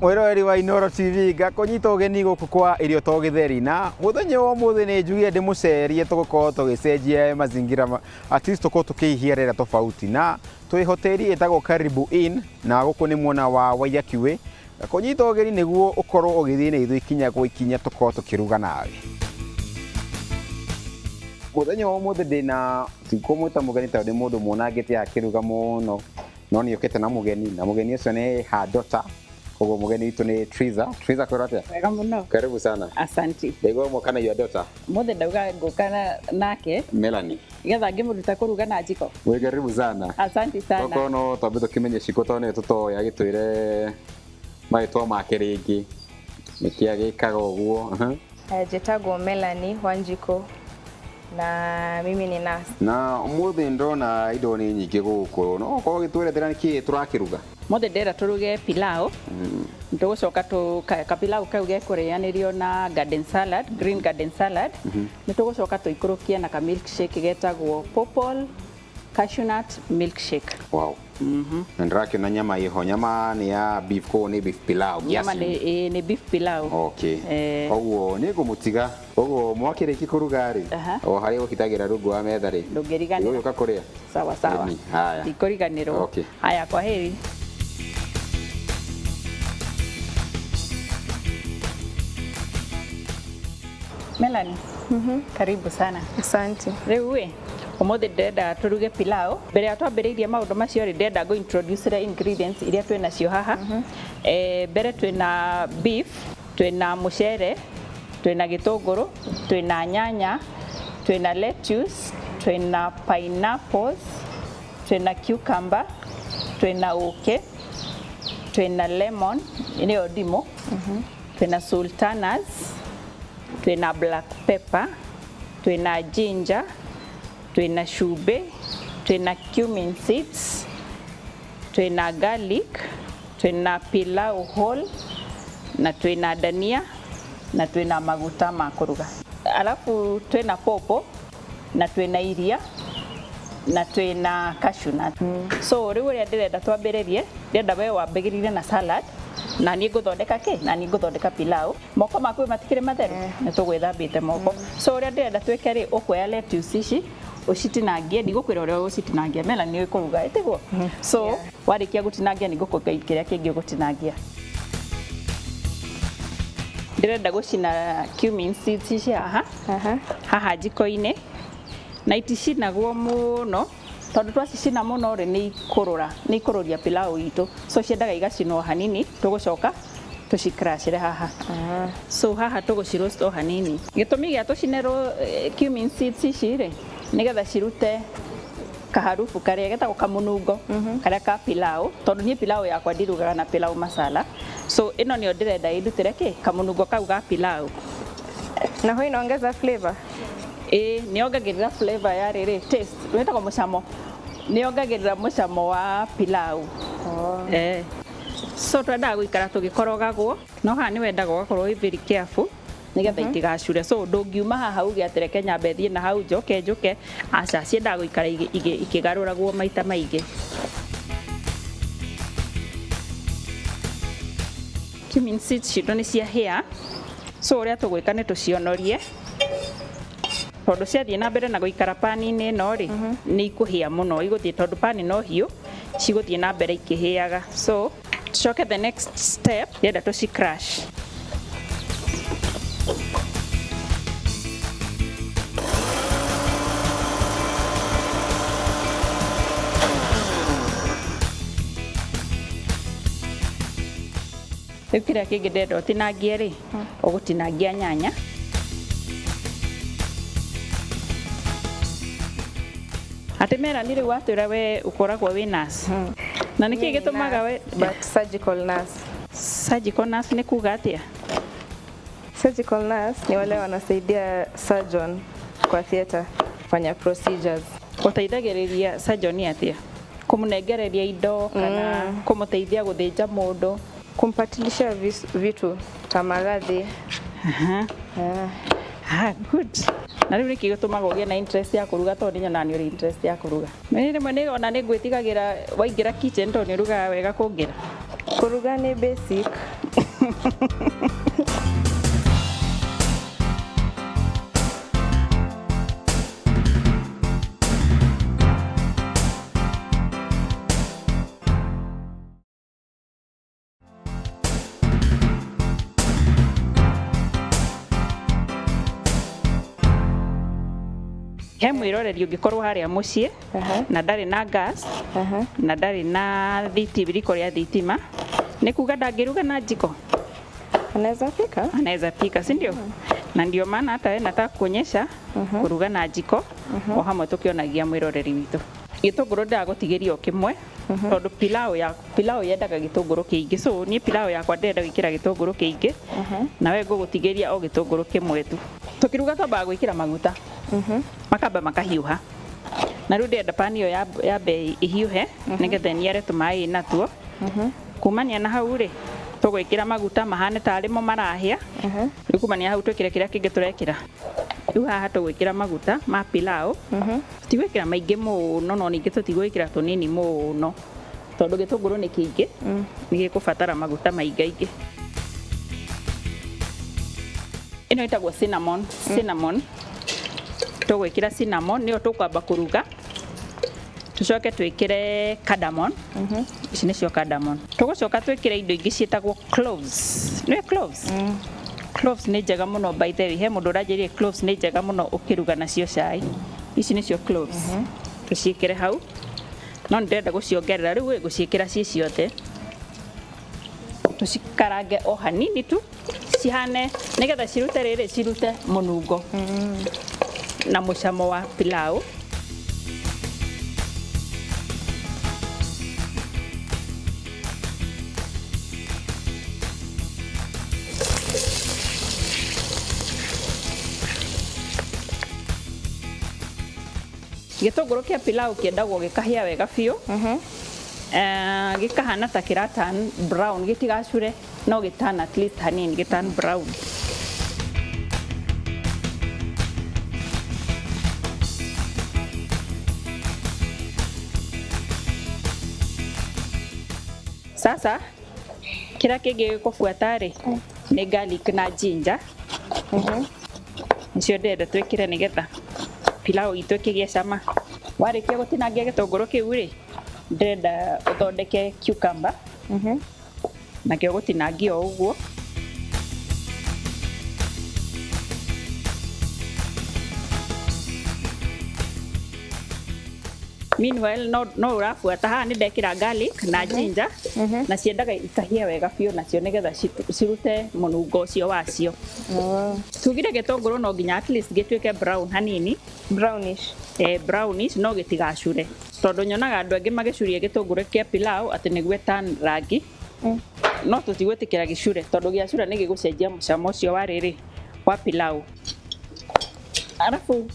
Mwiroreri wa Inooro TV ngakũnyita ũgeni gũkũ kwa irio to gĩtheri na mũthenya wa ũmũthĩ nĩ njugire ndĩmũcerie tũgũkorwo tũgĩcenjia mazingira at least tũkorwo tũkĩihia rĩera tofauti na twĩ hoteli ĩtagwo Karibu Inn na gũkũ nĩ mwena wa Waiyakiwe ngakũnyita ũgeni nĩguo ũkorwo ũgĩthiĩ na ithuĩ ikinya gwa ikinya tũkorwo tũkĩruga nawe. Mũthenya wa ũmũthĩ ndĩna tikũmwĩta mũgeni tondũ nĩ mũndũ muonangĩte akĩruga mũno no nĩ ũkĩte na mũgeni ũcio nĩ Hadota. Ogo mugeni witu ni Triza kwĩrwo atĩa? Wega mũno. Karibu sana. Asante. Ndego mũka na your daughter. Mothe ndauga ngũka nake Melanie. Getha ngĩmũruta kũruga na njiko. We karibu sana. Asante sana. Toko no twambe tũkĩmenye ciko to nĩ tũtoya gĩtwĩre magĩtwa make rĩngĩ. Nĩkĩ agĩkaga ũguo? Njĩtagwo Melanie Wanjiko na mimi ni nurse. Na ũmũthĩ ndona indo nĩ nyingĩ gũkũ no ũkorwo gĩtwerethera nĩkĩ tũrakĩruga? Mothe ndĩra tũruge pilau. Tũgũcoka ka pilau kau gekũrĩanĩrio na green garden salad. Nĩ tũgũcoka tũikũrũkie na ka milkshake getagwo purple cashew nut milkshake. Wow. Ndĩrakĩona nyama iho, nyama nĩ ya beef ko nĩ beef pilau. Nyama nĩ beef pilau. Okay. Koguo nĩ ngũmũtiga. Koguo mwakĩrĩki kũruga rĩ o harĩa ũkitagĩra rungu wa metha rĩ. Ndũngĩriganĩra. Ũgĩũka kũrĩa. Sawa. Haya. Ndikũriganĩrwo. Okay. Haya, kwa heri. Melanie. Karibu sana. Asante. Rĩu ũmũthĩ ndĩrenda tũruge pilau. Mbere ya twambĩrĩirie maũndũ macio rĩ ndĩrenda go introduce the ingredients iria twĩ nacio haha. Mbere twĩna beef, twĩna mũcere, twĩna gĩtũngũrũ, twĩna nyanya, twĩna lettuce, twĩna pineapples, twĩna cucumber, twĩna ũkĩ, twĩna lemon, ĩnĩyo ndimũ, twĩna sultanas, twĩna black pepper, twĩna ginger, twĩna cumbĩ, twĩna cumin seeds, twĩna garlic, twĩna pilau whole, na twĩna dania, na twĩna maguta ma kũruga. Alafu twĩna popo, na twĩna iria, na twĩna cashew nut. So rĩu ũrĩa ndĩrenda twambĩrĩrie, ndĩrenda we wambĩrĩrie na salad. Na niĩ ngũthondeka kĩ? Na niĩ ngũthondeka pilau. Moko maku matikĩrĩ matheru? Nĩ tũgwĩthambĩte moko. So ũrĩa ndĩrenda twĩke rĩ, ũkuoya lettuce ici, ũcitinangie, ndigũkwĩra ũrĩa ũcitinangia. Melanie nĩ kũruga, ĩtiguo? So warĩkia gũtinangia nĩ ngũkũria kĩrĩa kĩngĩ ũgũtinangia. Ndĩrenda gũcina cumin seeds ici haha njiko-inĩ. Na iticinagwo mũno tondũ twacicina mũno rĩ nĩ ikũrũria pilau itũ. So ciendaga igacinwo hanini, tũgũcoka tũcicrashire haha. So haha tũgũciroast o hanini. Gĩtũmi gĩa tũcinĩrwo cumin seeds ici rĩ nĩgetha cirute kaharufu karĩa getagwo kamũnungo karĩa ka pilau tondũ niĩ pilau yakwa ndirugaga na pilau masala. So ĩno nĩyo ndĩrenda ĩndutĩre kĩ kamũnungo kau ga pilau. Na ho inaongeza flavor? Nĩongagĩrĩra flavor ya rĩrĩ taste. Wĩtagwo mũcamo. Nĩongagĩrĩra mũcamo wa pilau. So twendaga gũikara tũgĩkorogagwo no haha nĩ wendaga ũgakorwo wĩ very careful nĩgetha itigacure. So ndũngiuma haha uge atĩreke nyambe thiĩ na hau njoke aca ciendaga gũikara ikĩgarũragwo maita maingĩ. Cumin seeds citũ nĩ ciahĩa. So ũrĩa tũgwĩka nĩ tũcionorie tondũ ciathiĩ na mbere na gũikara pani-inĩ ĩno rĩ nĩ ikũhĩa mũno igũthiĩ tondũ pani no hiũ cigũthiĩ na mbere ikĩhĩaga. So tucoke the next step ndĩrenda tũci crush. Rĩu kĩrĩa kĩngĩ ndĩrenda ũtinangie rĩ ũgũtinangia nyanya. Atĩ Melanie rĩu watwĩra we ũkoragwo wĩ nurse. Na nĩkĩ gĩtũmaga we but surgical nurse. Surgical nurse ni kuga atĩa? Surgical nurse ni wale wanasaidia surgeon kwa theater kufanya procedures. Gũteithagĩrĩria surgeon atĩa? Kũmũnengereria indo kana kũmũteithia gũthĩnja mũndũ? Kumpatilisha vitu ta maradhi. Good. Na rĩu nĩkĩ gĩtũmaga ũgĩe na interest ya kũruga tondũ nyona nĩ ũrĩ interest ya kũruga? Mimi rĩmwe nĩ ona nĩ ngwĩtigagĩra waingĩra kitchen tondũ nĩ ũrugaga wega kũngĩra. Kũruga ni basic. He mwiroreri ungikorwo haria mucii na ndari na gas na ndari na riko ria thitima ni kuga ndangiruga na njiko anaweza pika si ndio na ndio maana hata nataka kuonyesha kuruga na njiko o hamwe tukionagia mwiroreri witu gitunguru ndagutigiria kimwe tondu pilau yendaga gitunguru kiingi so ni pilau yakwa ndenda gwikira gitunguru kiingi nawe ngugutigiria o gitunguru kimwe tu tukiruga twambaga gwikira maguta makamba makahiuha na riu ndenda pani iyo yambe ihiuhe nigetha niare tumai natuo kumania na hau ri tugwikira maguta mahane tarimo marahia riu kumania hau twikire kiria kingi turekira riu haha tugwikira maguta ma pilau tutigwikira maingi muno no ningi tutigwikira tunini muno tondu gitunguru ni kiingi ni gikubatara maguta maingaingi ino itagwo cinnamon tugwikira cinnamon niyo tukwamba kuruga tucoke twikire cardamom ici nicio cardamom tugucoka twikire indo ingi cietagwo cloves ni cloves ni njega muno by the way he mundu uranjirie cloves ni njega muno ukiruga nacio cai ici nicio cloves tuciikire hau no ndenda guciongerera riu guciikira cie ciothe tucikarange o hanini tu cihane nigetha cirute munungo na mucamo wa pilau gitunguru kia pilau kiendagwo gikahia wega biu gikahana ta kiratan brown gitigacure no gitana at least hanini gitan brown sasa kira kingi gikubuata ri ni garlic na ginger nicio ndenda twikire nigetha pilau itu kigie cama warikia gutinangia gitunguru kiu ri ndenda uthondeke cucumber na kio gutinangia uguo meanwhile no urafuata haha ni ndekira garlic na ginger na ciendaga ikahia wega biu nacio nigetha cirute munungo ucio wacio tugire gitunguru no nginya at least gituike brown hanini brownish no gitigacure tondu nyonaga andu angi magicurie gitunguru kia pilau ati niguo tan rangi no tutigwitikira gicure tondu giacura ni gigucenjia mucamo ucio wa riri wa pilau arafu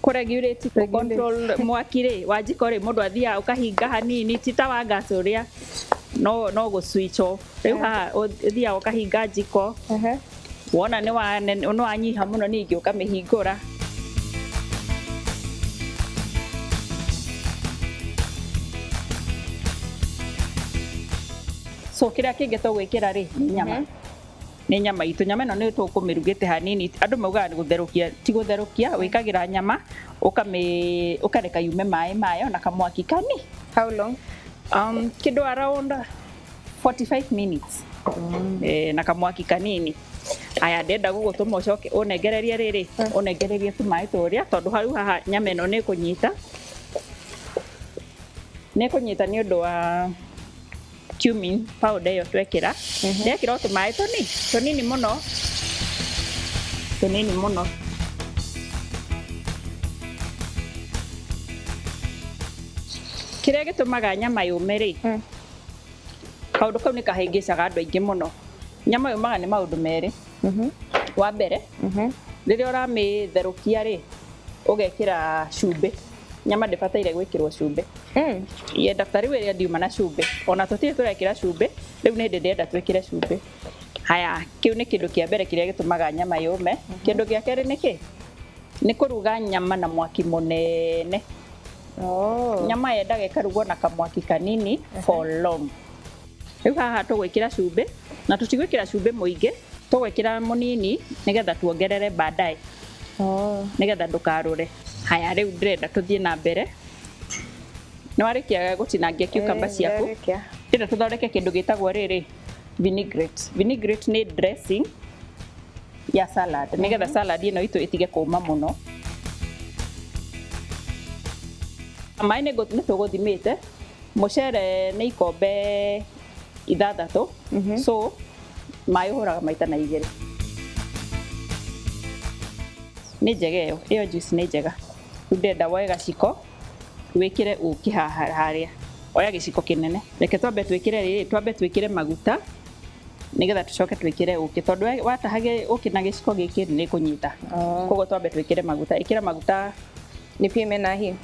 kuregulate control mwaki ri wa njiko ri mundu athia ukahinga hanini tita wa gas uria no go switch off riu ha uthia ukahinga njiko wona ni wanyiha muno ningi ukamihingura so kiria kingi tugwikira ri ni nyama itu nyama ino ni tukumirugite hanini andu maugaga ni gutherukia ti gutherukia wikagira nyama ukareka yume mai mayo na kamwaki kani how long kido around 45 minutes na kamwaki kanini aya ndenda gugutuma ucoke unengererie riri unengererie tumai turia tondu hau haha nyama ino ni kunyita ni undu wa cumin powder yo twekira ndekira tumai tunini muno kiria gitumaga nyama yume ri kaundu kau ni kahingicaga andu aingi muno nyama yumaga ni maundu meri wa mbere riria uramitherukia ri ugekira cumbi nyama ndibataire gwikirwo cumbi ye daktari weria ndiuma na cumbi ona tutire turekira cumbi riu ni ndenda twikire cumbi haya kiu ni kindu kia mbere kiria gitumaga nyama yume kindu gia keri niki ni kuruga nyama na mwaki munene nyama yendaga ikarugwo na kamwaki kanini for long riu haha tugwikira cumbi na tutigwikira cumbi muingi tugwikira munini nigetha tuongerere baadaye nigetha ndukarure. Haya riu ndirenda tuthie na mbere. Ni warikia gutinangia cucumber ciaku ira tuthondeke kindu gitagwo riri vinaigrette. Vinaigrette ni dressing ya salad nigetha salad ino itu itige kuuma muno. Mai ni tuguthimite mucere ni ikombe 6 so mai uhuraga maita na 2 ni njega iyo juice ni njega. Ndenda woe gaciko wikire uki haria oya giciko kinene reke twambe twikire maguta nigetha tucoke twikire uki tondu watahage uki na giciko giki ni kunyita koguo twambe twikire maguta. Ikira maguta nipime na hii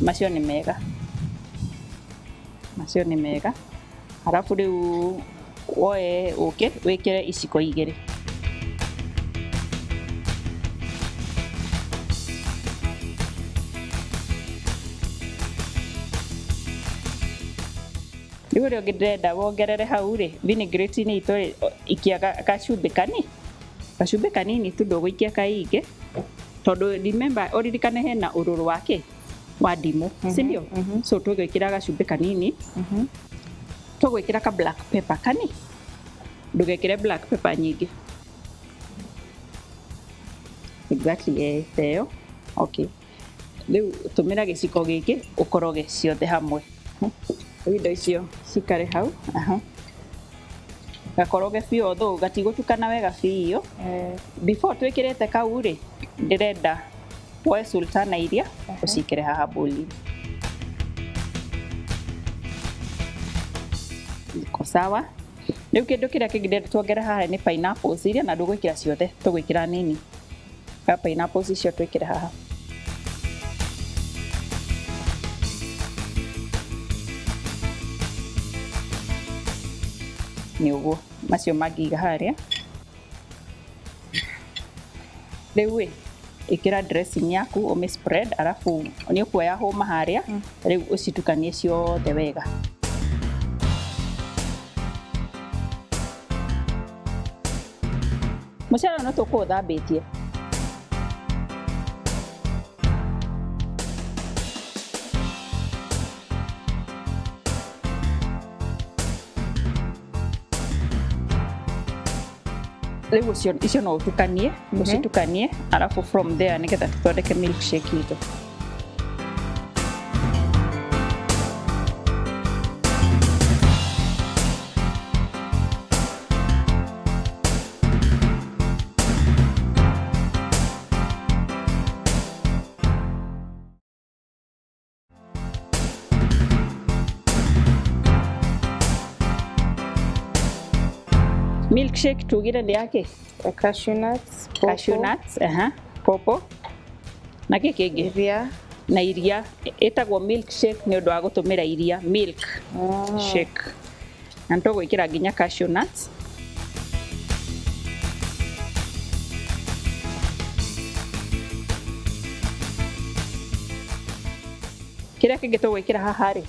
macio ni mega halafu riu woe uki wikire iciko 2 riu rio ndirenda wongerere hau ri vinaigrette ni ito ikiaga gacumbi kanini tu ndũgũikia kaingi tondu remember oririkane hena ururu wake wa ndimu sindio so tugwikira gacumbi kanini tugwikira ka black pepper kani ndugekire black pepper nyingi exactly theo okay riu tumira giciko giki ukoroge ciothe hamwe indo icio cikare hau gakoroge biũ though gatigũtukana wega biũ before twikirite kau ri ndirenda woe sultana iria ucikire haha boli iko sawa. Riu kindu kiria kingire tuongere haha ni pineapples iria na ndũgwikira ciothe tugwikira nini ka pineapples icio twikire haha ni uguo macio mangiga haria. Riu ikira dressing yaku ume spread alafu ni ukuoya homa haria riu ucitukanie ciothe wega. Mucere no tukuthambitie riu icio no utukanie ucitukanie alafu from there nigetha tuthondeke milkshake itu. Milkshake tugire ndi yake cashew nuts popo na kiki na iria etagwo milkshake ni undu wa gutumira iria milk shake na ntugwikira nginya cashew nuts kiria kingi tugwikira haha ri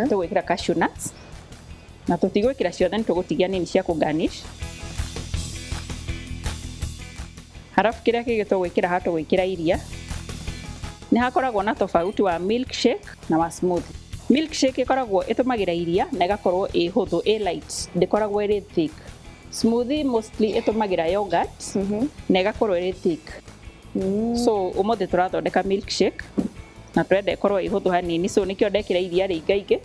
tugwikira cashew nuts na tutigwikira ciothe nitugutigia nini cia ku garnish. Halafu kiria kingi tugwikira haha tugwikira iria ni hakoragwo na tofauti wa milkshake na wa smoothie. Milkshake ikoragwo itumagira iria na igakorwo huthu light ndikoragwo iri thick. Smoothie mostly itumagira yogurt na igakorwo iri thick. So umuthi turathondeka milkshake na turenda ikorwo huthu hanini so nikio ndekira iria ringaingi.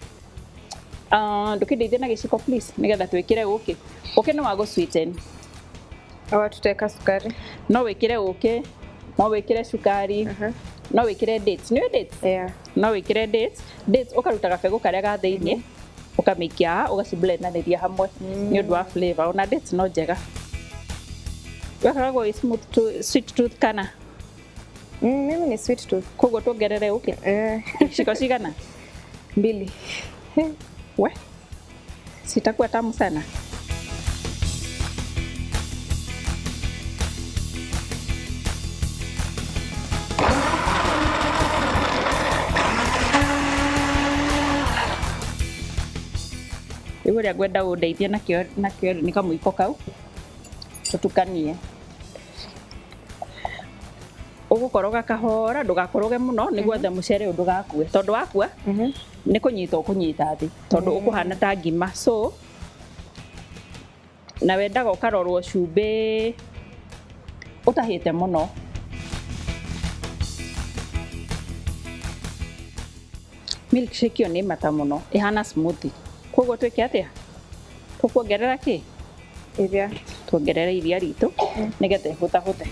Ndukindeithie na giciko please nigetha twikire uki ni wa sweeten awa tuteka sukari no wikire uki no wikire sukari no wikire dates ni dates no wikire dates ukaruta gabego karia ga thiini ukamikia ugaciblend na niria hamwe ni undu wa flavor ona dates no njega wakoragwo sweet tooth kana mimi ni sweet tooth koguo tuongerere uki giciko cigana 2 we sitakuwa tamu sana. Igå rä a ngwenda gå ndeithia nakio nä kamũiko kau tũtukanie. Ũgũkoroga kahora ndũgakoroge mũno nĩguo othe mũcere ũyũ ndũgakue, tondũ wakua nĩ kũnyita ũkũnyita thĩ tondũ ũkũhana ta ngima. So na wendaga ũkarorwo cumbĩ ũtahĩte mũno. Milkshake ĩyo nĩ mata mũno, ĩhana smoothie. Koguo twĩke atĩa? Tũkuongerera kĩ? Iria. Tuongerere iria ritũ nĩgetha ĩhũthahũthe.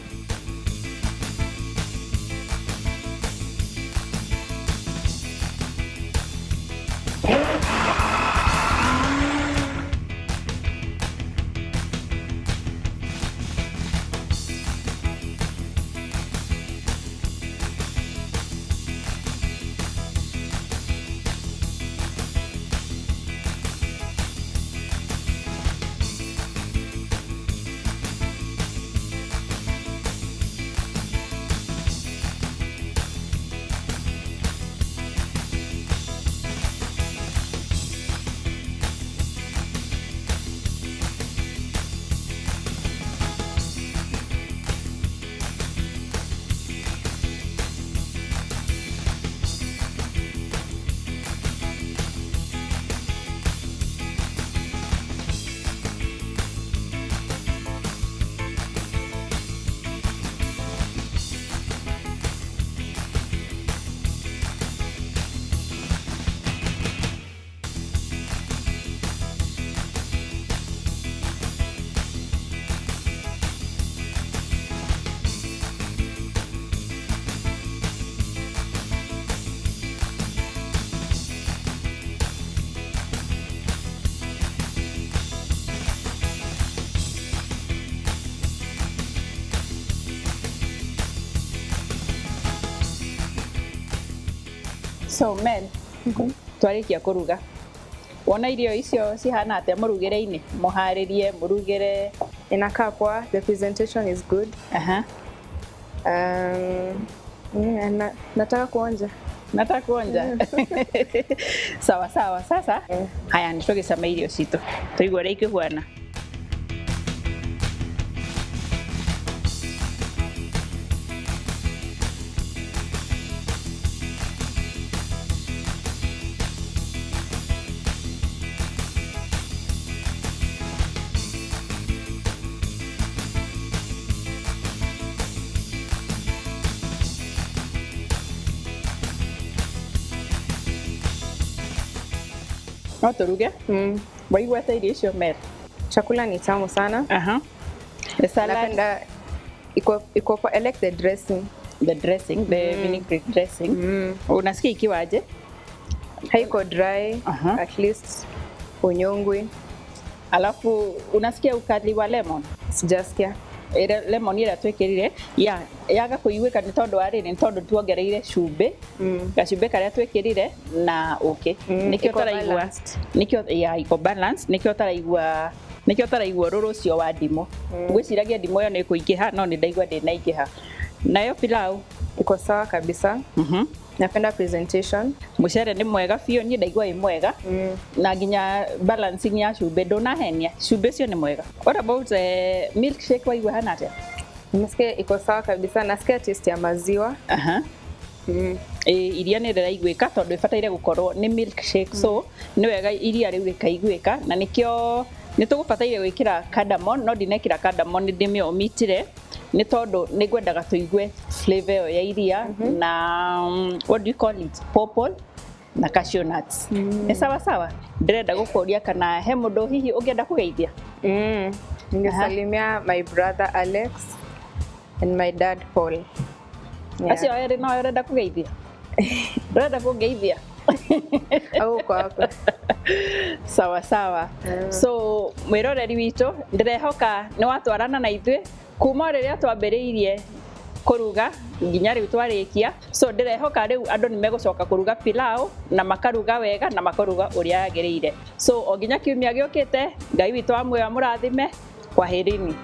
So men, twarĩkia kũruga. Wona irio icio cihana atĩa mũrugĩre-inĩ? Mũharĩrie, mũrugĩre. Inakaa poa, the presentation is good. Nataka kuonja. Nataka kuonja. Sawa sawa. Sasa haya nĩ tũgĩcama irio citũ. Tũigua ũrĩa ikĩhuana. No turuge? Waigua ta irio icio Mel? Chakula ni tamu sana. The salad. Napenda iko I like the dressing. The dressing, the vinaigrette dressing. Unasikia ikiwaje? Haiko dry, at least unyongwi. Alafu unasikia ukali wa lemon? Sijasikia. Lemon ira twekirire yaga kũiguĩka nĩ tondũ wa rĩrĩ, nĩ tondũ tuongereire cumbĩ, gacumbĩ karĩa twekirire na nĩkĩo taraigua, nĩkĩo iko balance, nĩkĩo taraigua ũrũrũ ũcio wa ndimũ. Ngwĩciragia ndimũ ĩyo nĩ ĩkũingĩha, no nĩ ndaigua ndĩnaingĩha. Nayo pilau iko sawa kabisa. Napenda presentation. Mũcere nĩ mwega biũ, niĩ ndaigua wĩ mwega. Na nginya balancing ya cumbĩ ndũnahenia, cumbĩ ũcio nĩ mwega. What about milkshake, waigua hana atĩa? Nasikia iko sawa kabisa, nasikia taste ya maziwa. Iria nĩ rĩraiguĩka tondũ ĩbataire gũkorwo nĩ milkshake, so nĩ wega iria rĩu rĩkaiguĩka, na nĩkĩo nĩ tũgũbataire gwĩkĩra cardamom, no ndinekĩra cardamom, nĩ ndĩmĩomitire nĩ tondũ nĩ ngwendaga tũigue flavor ĩyo ya iria na what do you call it, purple na cashew nuts. Nĩ sawa sawa. Ndĩrenda gũkũria kana he mũndũ hihi ũngĩenda kũgeithia? Ningesalimia my brother Alex and my dad Paul. Acio erĩ no ũrenda kũgeithia? Ndĩrenda kũgeithia? Au kwa hapa. Sawa sawa. So mwĩroreri witũ ndĩrehoka nĩ watwarana na ithuĩ kuma rĩrĩa twambĩrĩirie kũruga nginya rĩu twarĩkia. So ndĩrehoka rĩu andũ nĩ megũcoka kũruga pilau na makaruga wega na makaruga ũrĩa yagĩrĩire. So o nginya kiumia gĩũkĩte, Ngai witũ amwe amũrathime. Kwaherini.